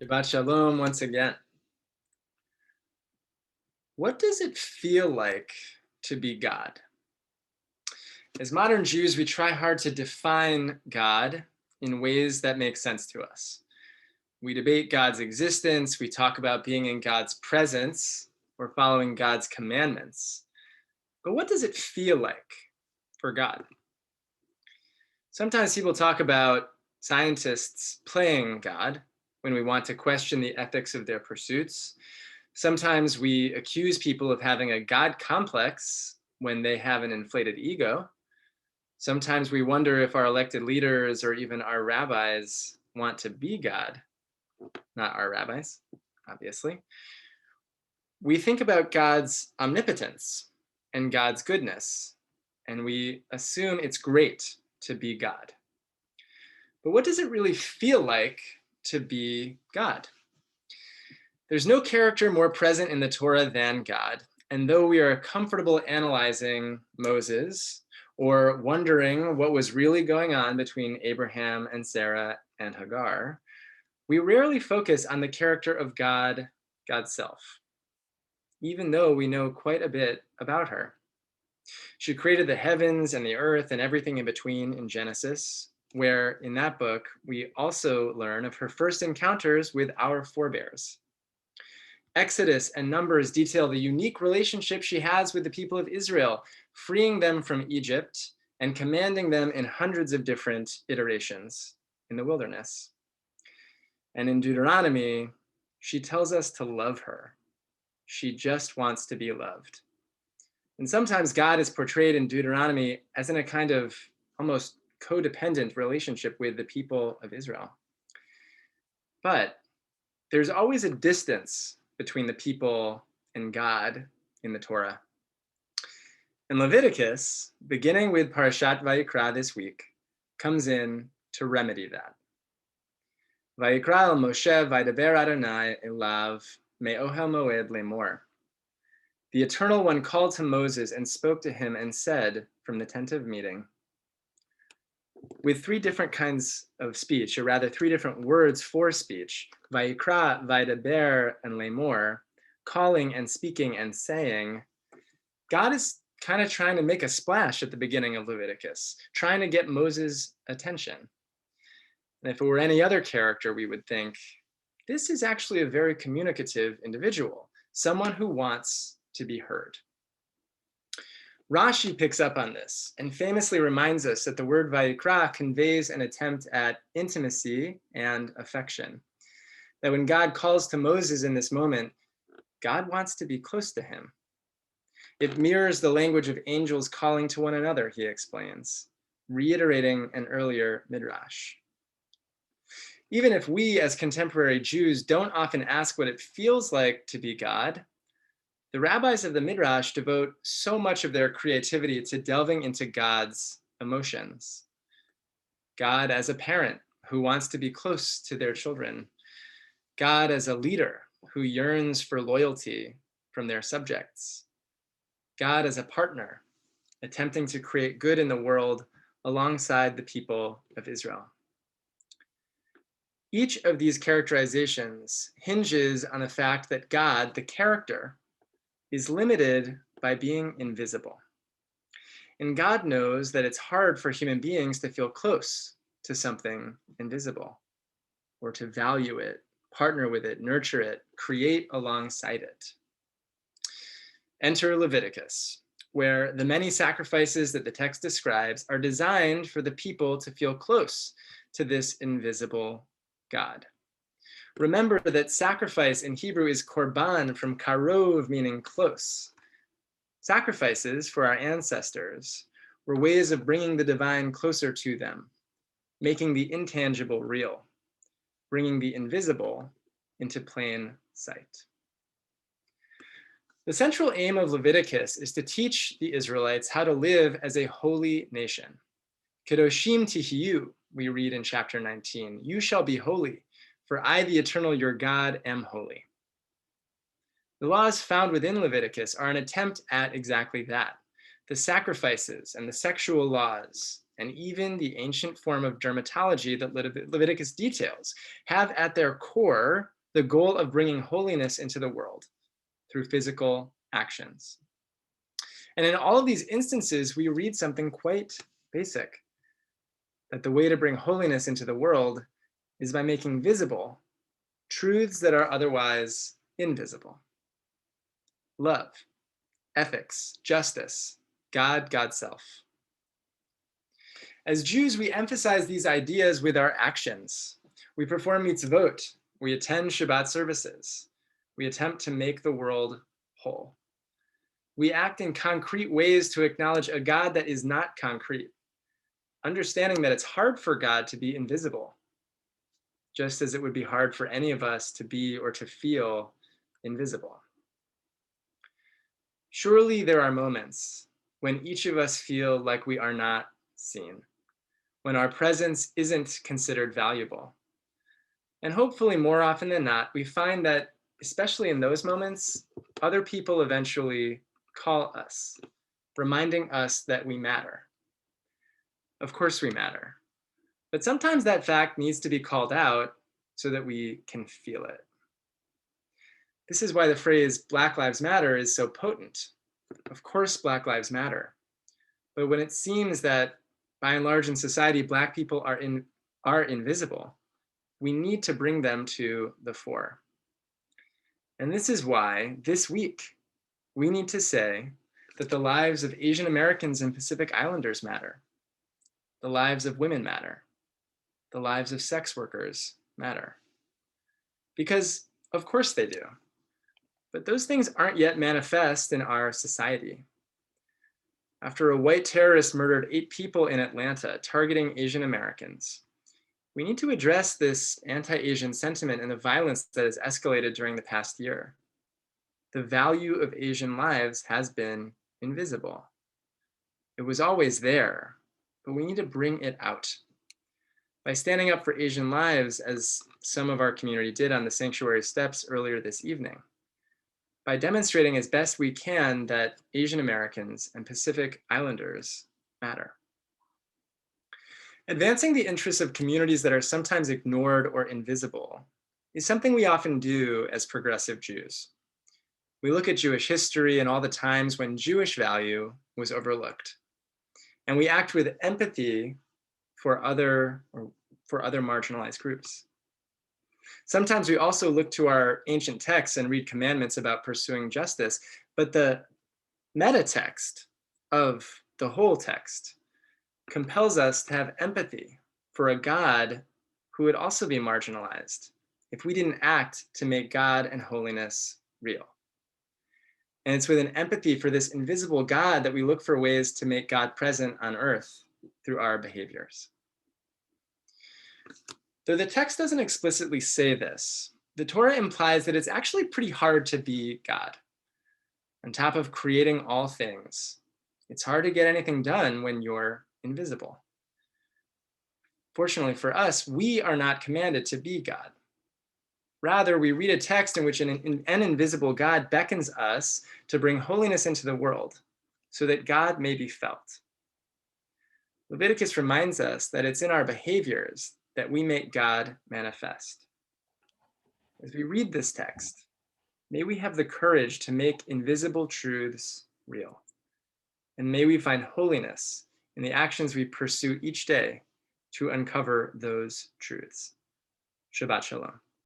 Shabbat Shalom once again. What does it feel like to be God? As modern Jews, we try hard to define God in ways that make sense to us. We debate God's existence, we talk about being in God's presence or following God's commandments. But what does it feel like for God? Sometimes people talk about scientists playing God when we want to question the ethics of their pursuits. Sometimes we accuse people of having a God complex when they have an inflated ego. Sometimes we wonder if our elected leaders or even our rabbis want to be God, not our rabbis, obviously. We think about God's omnipotence and God's goodness, and we assume it's great to be God. But what does it really feel like to be God? There's no character more present in the Torah than God. And though we are comfortable analyzing Moses or wondering what was really going on between Abraham and Sarah and Hagar, we rarely focus on the character of God, God's self, even though we know quite a bit about her. She created the heavens and the earth and everything in between in Genesis, where in that book, we also learn of her first encounters with our forebears. Exodus and Numbers detail the unique relationship she has with the people of Israel, freeing them from Egypt and commanding them in hundreds of different iterations in the wilderness. And in Deuteronomy, she tells us to love her. She just wants to be loved. And sometimes God is portrayed in Deuteronomy as in a kind of almost codependent relationship with the people of Israel. But there's always a distance between the people and God in the Torah. And Leviticus, beginning with Parashat Vayikra this week, comes in to remedy that. Vayikra el Moshe vaydaber Adonai elav me'ohel moed lemor. The Eternal One called to Moses and spoke to him and said from the tent of meeting, with three different kinds of speech, or rather three different words for speech, Vayikra, Vaydaber, and Lemor, calling and speaking and saying, God is kind of trying to make a splash at the beginning of Leviticus, trying to get Moses' attention. And if it were any other character, we would think, this is actually a very communicative individual, someone who wants to be heard. Rashi picks up on this and famously reminds us that the word Vayikra conveys an attempt at intimacy and affection. That when God calls to Moses in this moment, God wants to be close to him. It mirrors the language of angels calling to one another, he explains, reiterating an earlier midrash. Even if we as contemporary Jews don't often ask what it feels like to be God, the rabbis of the Midrash devote so much of their creativity to delving into God's emotions. God as a parent who wants to be close to their children. God as a leader who yearns for loyalty from their subjects. God as a partner attempting to create good in the world alongside the people of Israel. Each of these characterizations hinges on the fact that God, the character, is limited by being invisible. And God knows that it's hard for human beings to feel close to something invisible, or to value it, partner with it, nurture it, create alongside it. Enter Leviticus, where the many sacrifices that the text describes are designed for the people to feel close to this invisible God. Remember that sacrifice in Hebrew is korban, from karov, meaning close. Sacrifices for our ancestors were ways of bringing the divine closer to them, making the intangible real, bringing the invisible into plain sight. The central aim of Leviticus is to teach the Israelites how to live as a holy nation. Kedoshim tihiyu, we read in chapter 19, you shall be holy, for I, the Eternal, your God, am holy. The laws found within Leviticus are an attempt at exactly that. The sacrifices and the sexual laws and even the ancient form of dermatology that Leviticus details have at their core the goal of bringing holiness into the world through physical actions. And in all of these instances, we read something quite basic, that the way to bring holiness into the world is by making visible truths that are otherwise invisible. Love, ethics, justice, God, God's self. As Jews, we emphasize these ideas with our actions. We perform mitzvot, we attend Shabbat services, we attempt to make the world whole. We act in concrete ways to acknowledge a God that is not concrete, understanding that it's hard for God to be invisible, just as it would be hard for any of us to be or to feel invisible. Surely there are moments when each of us feel like we are not seen, when our presence isn't considered valuable. And hopefully more often than not, we find that, especially in those moments, other people eventually call us, reminding us that we matter. Of course we matter, but sometimes that fact needs to be called out so that we can feel it. This is why the phrase Black Lives Matter is so potent. Of course, Black lives matter. But when it seems that by and large in society, Black people are invisible, we need to bring them to the fore. And this is why this week, we need to say that the lives of Asian Americans and Pacific Islanders matter. The lives of women matter. The lives of sex workers matter. Because of course they do. But those things aren't yet manifest in our society. After a white terrorist murdered 8 people in Atlanta, targeting Asian Americans, we need to address this anti-Asian sentiment and the violence that has escalated during the past year. The value of Asian lives has been invisible. It was always there, but we need to bring it out. By standing up for Asian lives, as some of our community did on the sanctuary steps earlier this evening, by demonstrating as best we can that Asian Americans and Pacific Islanders matter. Advancing the interests of communities that are sometimes ignored or invisible is something we often do as progressive Jews. We look at Jewish history and all the times when Jewish value was overlooked. And we act with empathy for other marginalized groups. Sometimes we also look to our ancient texts and read commandments about pursuing justice, but the meta text of the whole text compels us to have empathy for a God who would also be marginalized if we didn't act to make God and holiness real. And it's with an empathy for this invisible God that we look for ways to make God present on earth through our behaviors. Though the text doesn't explicitly say this, the Torah implies that it's actually pretty hard to be God. On top of creating all things, it's hard to get anything done when you're invisible. Fortunately for us, we are not commanded to be God. Rather, we read a text in which an invisible God beckons us to bring holiness into the world so that God may be felt. Leviticus reminds us that it's in our behaviors that we make God manifest. As we read this text, may we have the courage to make invisible truths real. And may we find holiness in the actions we pursue each day to uncover those truths. Shabbat Shalom.